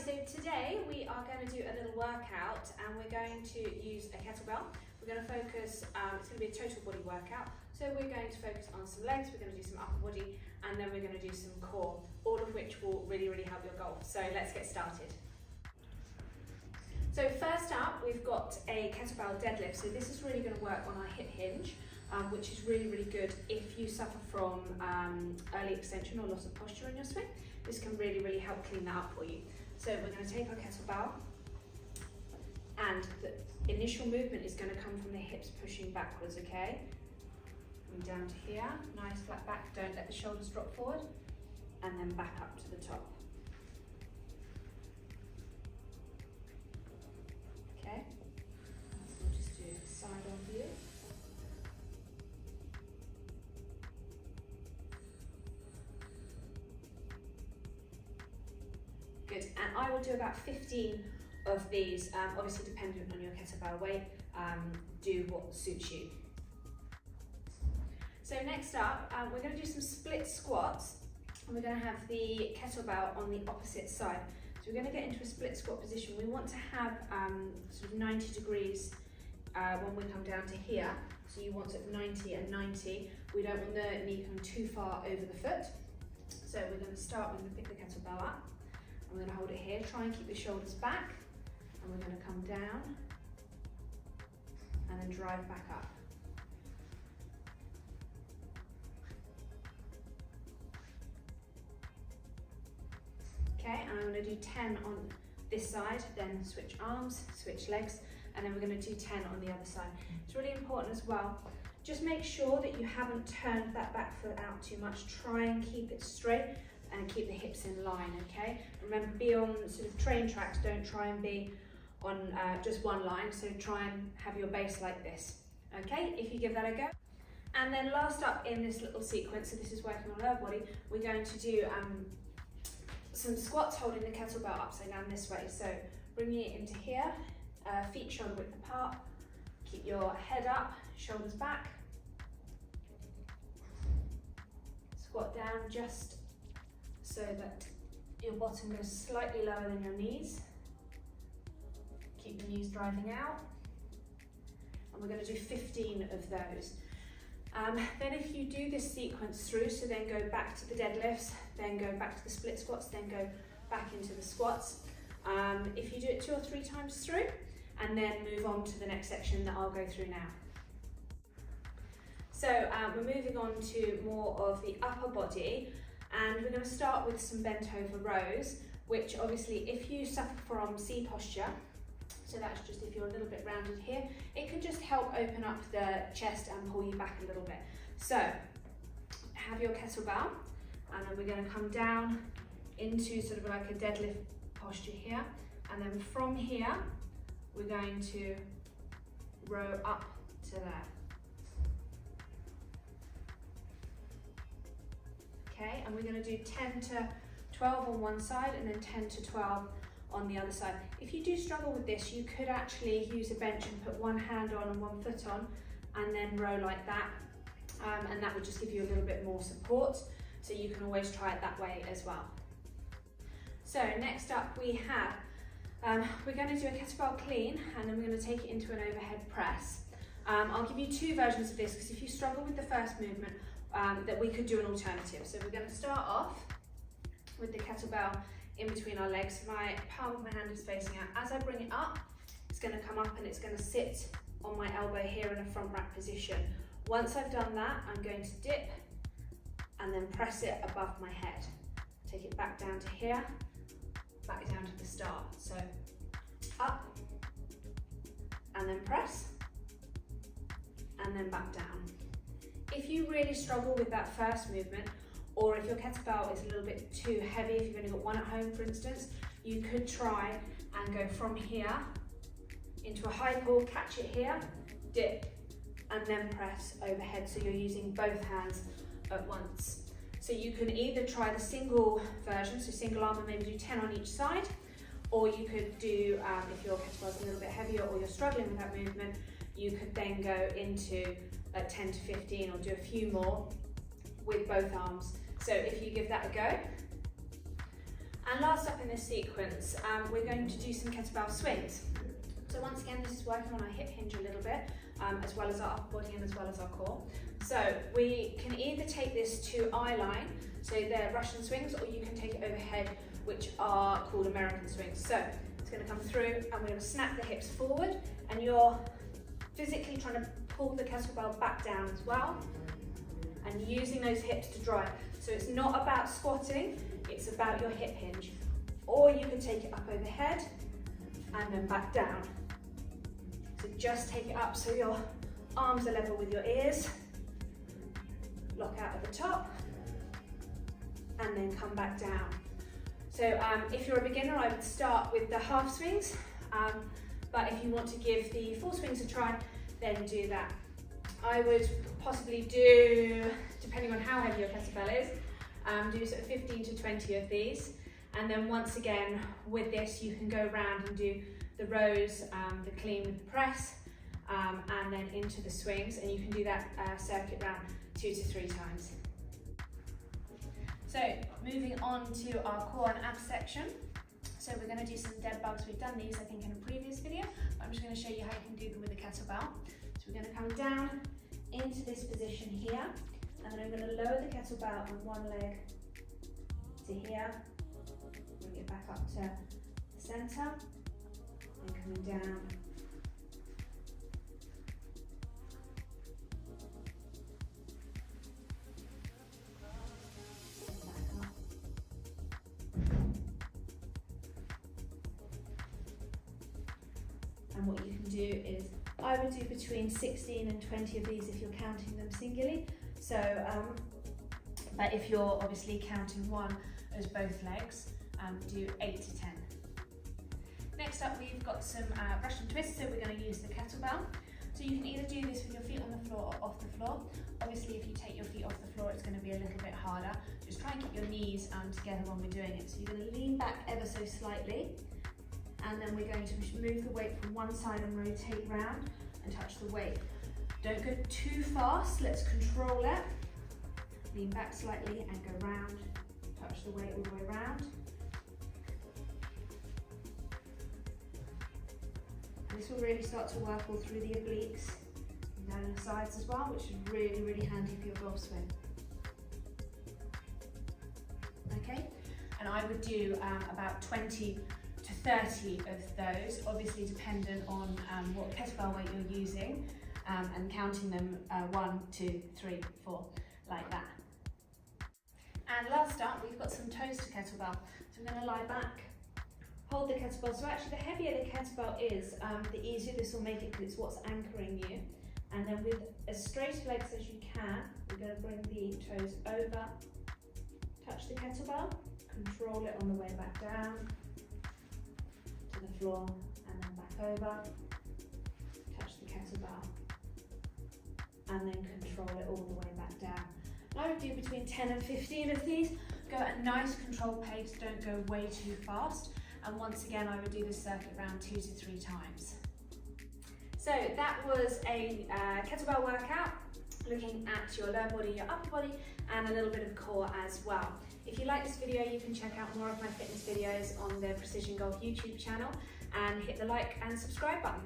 so today we are going to do a little workout and we're going to use a kettlebell. We're going to focus, it's going to be a total body workout. So we're going to focus on some legs, we're going to do some upper body, and then we're going to do some core, all of which will really help your goal. So let's get started. So first up, we've got a kettlebell deadlift. So this is really going to work on our hip hinge, which is really good if you suffer from early extension or loss of posture in your swing. This can really help clean that up for you. So we're going to take our kettlebell, and the initial movement is going to come from the hips pushing backwards, okay? Coming down to here, nice flat back, don't let the shoulders drop forward, and then back up to the top. Okay, so we'll just do a side on view. Good, and I will do about 15 of these, obviously dependent on your kettlebell weight, do what suits you. So next up, we're going to do some split squats, and we're going to have the kettlebell on the opposite side. So we're going to get into a split squat position. We want to have sort of 90 degrees when we come down to here. So you want it 90 and 90. We don't want the knee come too far over the foot. So we're going to start, we're going to pick the kettlebell up. I'm going to hold it here, try and keep the shoulders back, and we're going to come down and then drive back up. Okay, and I'm going to do 10 on this side, then switch arms, switch legs, and then we're going to do 10 on the other side. It's really important as well. Just make sure that you haven't turned that back foot out too much. Try and keep it straight and keep the hips in line, okay? Remember, be on sort of train tracks, don't try and be on just one line, so try and have your base like this, okay? If you give that a go. And then last up in this little sequence, so this is working on lower body, we're going to do some squats holding the kettlebell upside down this way. So bringing it into here, feet shoulder width apart, keep your head up, shoulders back, squat down just so that your bottom goes slightly lower than your knees. Keep the knees driving out. And we're going to do 15 of those. Then if you do this sequence through, so then go back to the deadlifts, then go back to the split squats, then go back into the squats. If you do it 2 or 3 times through, and then move on to the next section that I'll go through now. So we're moving on to more of the upper body. And we're going to start with some bent over rows, which obviously if you suffer from C posture, so that's just if you're a little bit rounded here, it can just help open up the chest and pull you back a little bit. So have your kettlebell, and then we're going to come down into sort of like a deadlift posture here. And then from here, we're going to row up to there. Okay, and we're going to do 10 to 12 on one side and then 10 to 12 on the other side. If you do struggle with this, you could actually use a bench and put one hand on and one foot on and then row like that, and that would just give you a little bit more support, so you can always try it that way as well. So next up we have, we're going to do a kettlebell clean, and then we're going to take it into an overhead press. I'll give you 2 versions of this, because if you struggle with the first movement, that we could do an alternative. So we're going to start off with the kettlebell in between our legs. My palm of my hand is facing out. As I bring it up, it's going to come up and it's going to sit on my elbow here in a front rack position. Once I've done that, I'm going to dip and then press it above my head. Take it back down to here, back down to the start. So up and then press and then back down. If you really struggle with that first movement, or if your kettlebell is a little bit too heavy, if you've only got one at home, for instance, you could try and go from here into a high pull, catch it here, dip, and then press overhead. So you're using both hands at once. So you can either try the single version, so single arm, and maybe do 10 on each side, or you could do, if your kettlebell's a little bit heavier or you're struggling with that movement, you could then go into like 10 to 15 or do a few more with both arms. So if you give that a go, And last up in this sequence, we're going to do some kettlebell swings. So once again, this is working on our hip hinge a little bit, as well as our upper body and as well as our core. So we can either take this to eye line, so they're Russian swings, or you can take it overhead, which are called American swings. So it's going to come through and we're going to snap the hips forward, and you're physically trying to pull the kettlebell back down as well, and using those hips to drive. So it's not about squatting, it's about your hip hinge. Or you can take it up overhead and then back down. So just take it up so your arms are level with your ears. Lock out at the top and then come back down. So if you're a beginner, I would start with the half swings, but if you want to give the full swings a try, then do that. I would possibly do, depending on how heavy your kettlebell is, do sort of 15 to 20 of these. And then once again, with this, you can go around and do the rows, the clean with the press, and then into the swings, and you can do that circuit round 2 to 3 times. So moving on to our core and abs section. So we're going to do some dead bugs. We've done these, I think, in a previous video. I'm just going to show you how you can do them with a kettlebell. So we're going to come down into this position here, and then I'm going to lower the kettlebell on one leg to here, bring it back up to the center, and coming down. And what you can do is, I would do between 16 and 20 of these if you're counting them singly. So, but if you're obviously counting one as both legs, do 8 to 10. Next up, we've got some Russian twists, so we're going to use the kettlebell. So you can either do this with your feet on the floor or off the floor. Obviously, if you take your feet off the floor, it's going to be a little bit harder. Just try and keep your knees together when we're doing it. So you're going to lean back ever so slightly, and then we're going to move the weight from one side and rotate round and touch the weight. Don't go too fast, let's control it. Lean back slightly and go round, touch the weight all the way round. And this will really start to work all through the obliques and down the sides as well, which is really, really handy for your golf swing. Okay, and I would do about 20 to 30 of those, obviously dependent on what kettlebell weight you're using, and counting them 1, 2, 3, 4, like that. And last up, we've got some toes to kettlebell. So I'm going to lie back, hold the kettlebell. So actually, the heavier the kettlebell is, the easier this will make it, because it's what's anchoring you. And then with as straight legs as you can, we're going to bring the toes over, touch the kettlebell, control it on the way back down to the floor, and then back over, touch the kettlebell, and then control it all the way back down. I would do between 10 and 15 of these. Go at a nice controlled pace, don't go way too fast. And once again, I would do this circuit round 2 to 3 times. So that was a kettlebell workout, looking at your lower body, your upper body, and a little bit of core as well. If you like this video, you can check out more of my fitness videos on the Precision Golf YouTube channel, and hit the like and subscribe button.